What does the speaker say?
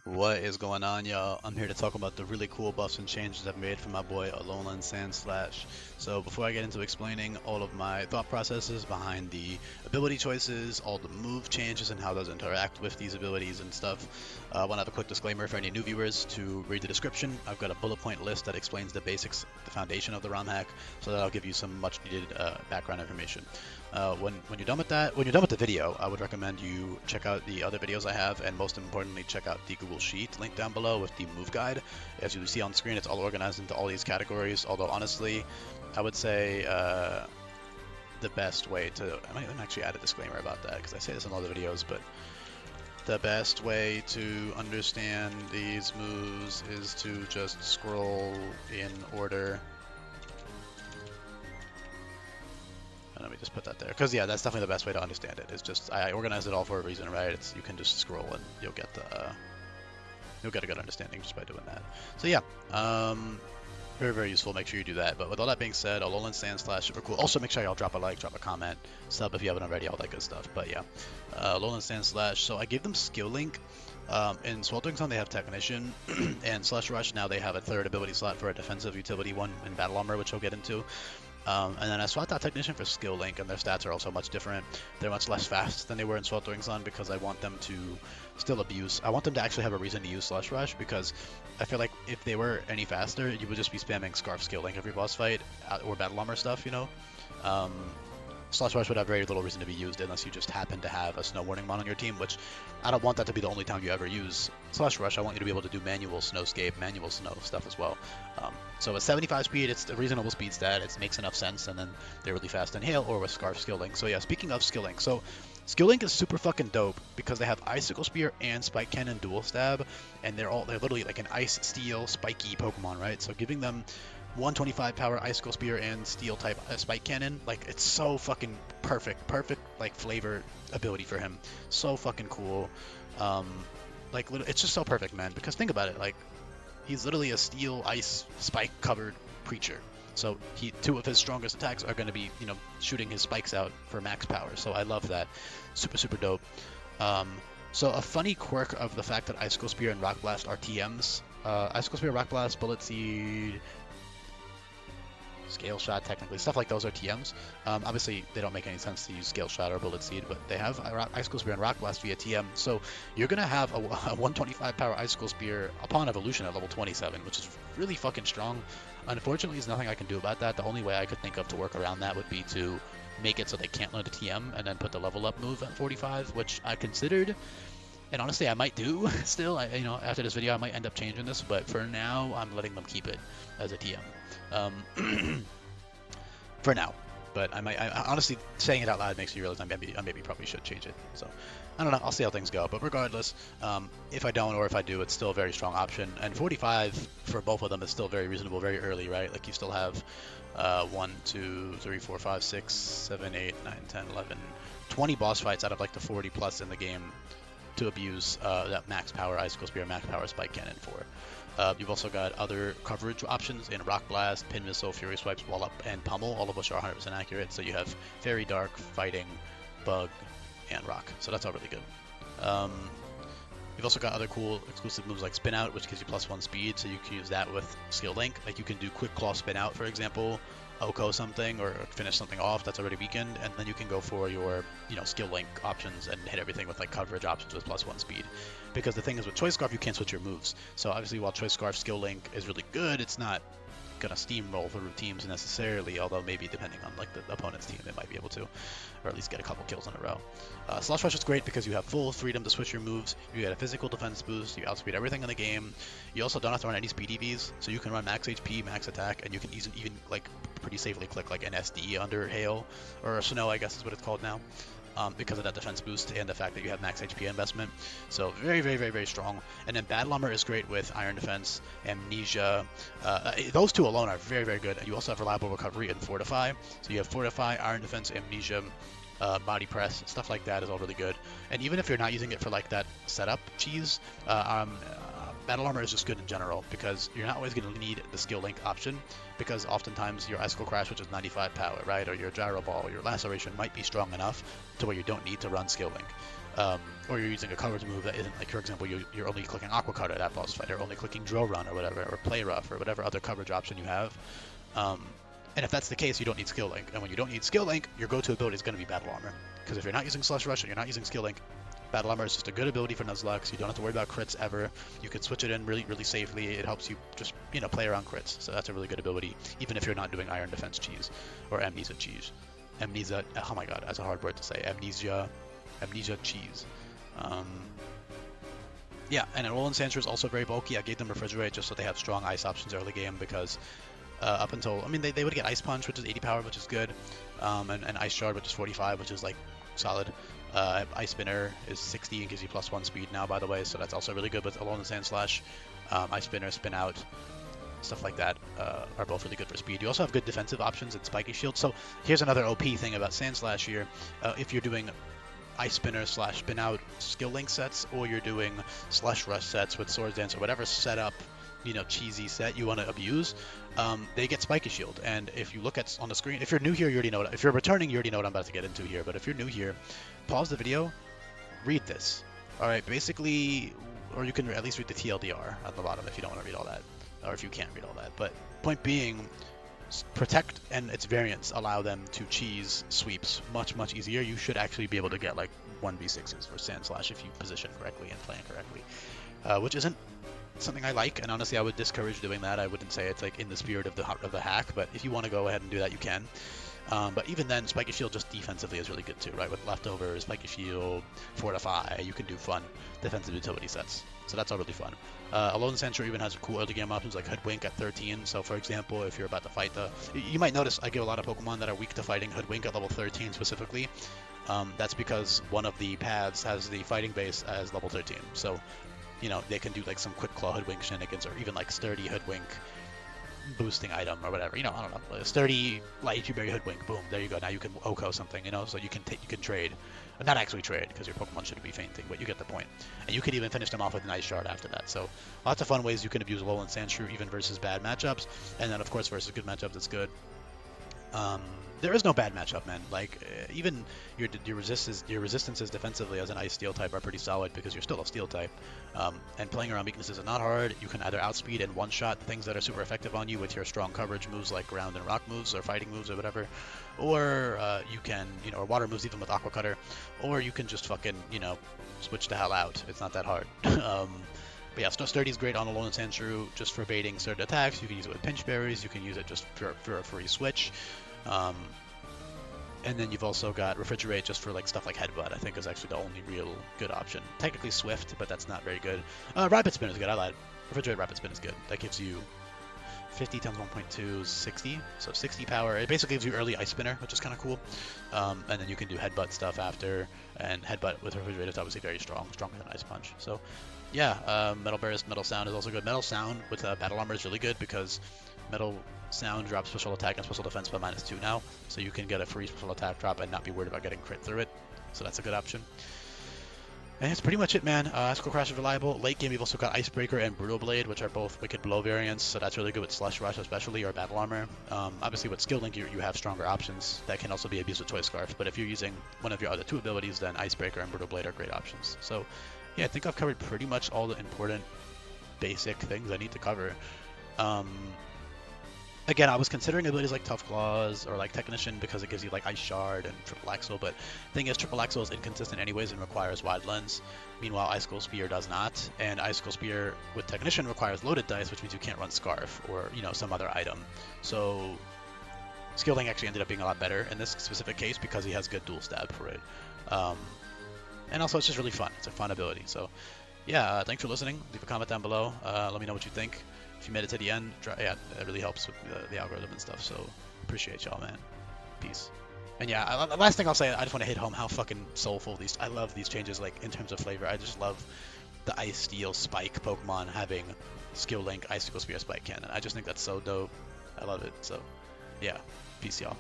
What is going on, y'all? I'm here to talk about the really cool buffs and changes I've made for my boy Alolan Sandslash. So before I get into explaining all of my thought processes behind the ability choices, all the move changes and how those interact with these abilities and stuff, I want to have a quick disclaimer for any new viewers to read the description. I've got a bullet point list that explains the basics, the foundation of the ROM hack, so that I'll give you some much needed background information. When you're done with that, when you're done with the video, I would recommend you check out the other videos I have, and most importantly, check out the Google Sheet link down below with the move guide. As you see on screen, it's all organized into all these categories. Although honestly, I would say the best way to I might actually add a disclaimer about that because I say this in all the videos, but the best way to understand these moves is to just scroll in order. Let me just put that there, because yeah, that's definitely the best way to understand it. It's just I organized it all for a reason, right? It's you can just scroll and you'll get a good understanding just by doing that. So yeah, very useful. Make sure you do that. But with all that being said, Alolan Sandslash super cool. Also make sure y'all drop a like, drop a comment, sub if you haven't already, all that good stuff. But yeah, Alolan Sandslash. So I gave them skill link. In Sweltering Zone they have Technician, and Slush Rush now they have a third ability slot for a defensive utility one in Battle Armor, which we'll get into. And then I swapped out Technician for Skill Link, and their stats are also much different. They're much less fast than they were in Sweltering Sun because I want them to still abuse. I want them to actually have a reason to use Slush Rush because I feel like if they were any faster, you would just be spamming Scarf Skill Link every boss fight or Battle Armor stuff, you know? Um, Slush Rush would have very little reason to be used unless you just happen to have a Snow Warning Mon on your team, which I don't want that to be the only time you ever use Slush Rush. I want you to be able to do manual Snowscape, manual Snow stuff as well. So at 75 speed, it's a reasonable speed stat. It makes enough sense, and then they're really fast in Hail or with Scarf Skill Link. So yeah, speaking of Skill Link, so Skill Link is super fucking dope because they have Icicle Spear and Spike Cannon dual stab, and they're literally like an Ice, Steel, Spiky Pokemon, right? So giving them 125 power Icicle Spear and Steel type Spike Cannon, like it's so fucking perfect like flavor ability for him. So fucking cool. Like it's just so perfect, man. Because think about it, like he's literally a Steel Ice Spike covered creature. So two of his strongest attacks are going to be, shooting his spikes out for max power. So I love that. Super dope. So a funny quirk of the fact that Icicle Spear and Rock Blast are TMs. Icicle Spear, Rock Blast, Bullet Seed, Scale Shot, technically. Stuff like those are TMs. Obviously, they don't make any sense to use Scale Shot or Bullet Seed, but they have Icicle Spear and Rock Blast via TM. So you're going to have a 125 power Icicle Spear upon evolution at level 27, which is really fucking strong. Unfortunately, there's nothing I can do about that. The only way I could think of to work around that would be to make it so they can't learn the TM and then put the level up move at 45, which I considered. And honestly, I might do still. After this video, I might end up changing this, but for now, I'm letting them keep it as a TM. For now, but I honestly, saying it out loud makes me realize I maybe probably should change it. So I don't know. I'll see how things go. But regardless, if I don't or if I do, it's still a very strong option. And 45 for both of them is still very reasonable, very early, right? Like you still have 1, 2, 3, 4, 5, 6, 7, 8, 9, 10, 11, 20 boss fights out of like the 40 plus in the game to abuse that max power Icicle Spear, max power Spike Cannon for. You've also got other coverage options in Rock Blast, Pin Missile, Fury Swipes, Wall Up, and Pummel, all of which are 100% accurate. So you have Fairy, Dark, Fighting, Bug, and Rock. So that's all really good. You've also got other cool exclusive moves like Spin Out, which gives you +1 speed, so you can use that with Skill Link. Like you can do Quick Claw Spin Out, for example, Oko something, or finish something off that's already weakened, and then you can go for your, Skill Link options and hit everything with like coverage options with +1 speed. Because the thing is with Choice Scarf, you can't switch your moves. So obviously while Choice Scarf Skill Link is really good, it's not gonna steamroll through teams necessarily, although maybe depending on like the opponent's team, they might be able to, or at least get a couple kills in a row. Slush Rush is great because you have full freedom to switch your moves. You get a physical defense boost. You outspeed everything in the game. You also don't have to run any speed EVs, so you can run max HP, max attack, and you can even like pretty safely click like an SD under Hail or Snow, I guess is what it's called now. Because of that defense boost and the fact that you have max HP investment. So very strong. And then Battle Armor is great with Iron Defense, Amnesia. Those two alone are very good. You also have Reliable Recovery and Fortify. So you have Fortify, Iron Defense, Amnesia, Body Press, stuff like that is all really good. And even if you're not using it for like that setup cheese, Battle Armor is just good in general because you're not always going to need the Skill Link option because oftentimes your Icicle Crash, which is 95 power, right, or your Gyro Ball or your Laceration might be strong enough to where you don't need to run Skill Link. or you're using a coverage move that isn't like, for example, you're only clicking Aqua Cutter that boss fight, or only clicking Drill Run or whatever, or Play Rough or whatever other coverage option you have. And if that's the case, you don't need Skill Link. And when you don't need Skill Link, your go-to ability is going to be Battle Armor. Because if you're not using Slush Rush and you're not using Skill Link, Battle Armor is just a good ability for nuzlockes. You don't have to worry about crits ever. You can switch it in really, really safely. It helps you just, play around crits. So that's a really good ability, even if you're not doing Iron Defense Cheese or Amnesia Cheese. Amnesia, oh my god, that's a hard word to say. Amnesia Cheese. Yeah, and Alolan Sandshrew is also very bulky. I gave them Refrigerate just so they have strong ice options early game because up until, they would get Ice Punch, which is 80 power, which is good, and Ice Shard, which is 45, which is like solid. Ice Spinner is 60 and gives you +1 speed now, by the way, so that's also really good with Alolan Sandslash. Ice Spinner, Spin Out, stuff like that are both really good for speed. You also have good defensive options in Spiky Shield. So here's another OP thing about Sandslash here. If you're doing Ice Spinner / Spin Out Skill Link sets, or you're doing Slush Rush sets with Swords Dance or whatever setup, cheesy set you want to abuse, they get Spiky Shield. And if you look at on the screen, if you're new here, you already know what, if you're returning, you already know what I'm about to get into here. But if you're new here, pause the video, read this. All right, basically, or you can at least read the TLDR at the bottom if you don't want to read all that, or if you can't read all that. But point being, Protect and its variants allow them to cheese sweeps much easier. You should actually be able to get like 1v6s for Sandslash if you position correctly and plan correctly, which isn't something I like, and honestly I would discourage doing that. I wouldn't say it's like in the spirit of the hack, but if you want to go ahead and do that, you can. But even then, Spiky Shield just defensively is really good too, right? With Leftovers, Spiky Shield, Fortify, you can do fun defensive utility sets. So that's all really fun. Alolan Sandshrew even has cool early game options like Hoodwink at 13. So for example, if you're about to fight you might notice I give a lot of Pokemon that are weak to fighting Hoodwink at level 13 specifically. That's because one of the paths has the fighting base as level 13. So, they can do like some Quick Claw Hoodwink shenanigans, or even like Sturdy Hoodwink boosting item or whatever. I don't know. Sturdy Light Berry Hoodwink. Boom. There you go. Now you can Oko something. So you can trade. Not actually trade because your Pokemon shouldn't be fainting, but you get the point. And you can even finish them off with an Ice Shard after that. So lots of fun ways you can abuse Alolan Sandshrew even versus bad matchups, and then of course versus good matchups it's good. There is no bad matchup, man. Like even your resistances defensively as an Ice Steel type are pretty solid because you're still a Steel type. And playing around weaknesses is not hard. You can either outspeed and one-shot things that are super effective on you with your strong coverage moves like ground and rock moves or fighting moves or whatever, or you can or water moves even with Aqua Cutter, or you can just fucking switch the hell out. It's not that hard. But yeah, Sturdy is great on Alolan Sandshrew just for baiting certain attacks. You can use it with Pinch Berries. You can use it just for a free switch. And then you've also got Refrigerate just for like stuff like Headbutt. I think is actually the only real good option. Technically Swift, but that's not very good. Rapid Spin is good. I lied. Refrigerate Rapid Spin is good. That gives you 50 times 1.2 is 60, so 60 power. It basically gives you early Ice Spinner, which is kind of cool. And then you can do Headbutt stuff after, and Headbutt with Refrigerate is obviously very strong, stronger than Ice Punch. So yeah, Metal Burst, Metal Sound is also good. Metal Sound with Battle Armor is really good because Metal Sound drops special attack and special defense by -2 now, so you can get a free special attack drop and not be worried about getting crit through it. So that's a good option. And that's pretty much it, man. Icicle Crash is reliable. Late game, you've also got Icebreaker and Brutal Blade, which are both Wicked Blow variants, so that's really good with Slush Rush especially, or Battle Armor. Obviously with Skill Link, you have stronger options that can also be abused with Toy Scarf, but if you're using one of your other two abilities, then Icebreaker and Brutal Blade are great options. So yeah, I think I've covered pretty much all the important basic things I need to cover. Again, I was considering abilities like Tough Claws or like Technician because it gives you like Ice Shard and Triple Axle, but the thing is Triple Axle is inconsistent anyways and requires Wide Lens. Meanwhile, Icicle Spear does not, and Icicle Spear with Technician requires loaded dice, which means you can't run Scarf or, some other item. So Skill Link actually ended up being a lot better in this specific case because he has good dual stab for it. And also it's just really fun. It's a fun ability. So yeah, thanks for listening. Leave a comment down below. Let me know what you think. If you made it to the end, yeah, that really helps with the algorithm and stuff. So appreciate y'all, man. Peace. And yeah, last thing I'll say, I just want to hit home how fucking soulful I love these changes, like in terms of flavor. I just love the Ice Steel Spike Pokemon having Skill Link, Icicle Spear, Spike Cannon. I just think that's so dope. I love it. So yeah, peace, y'all.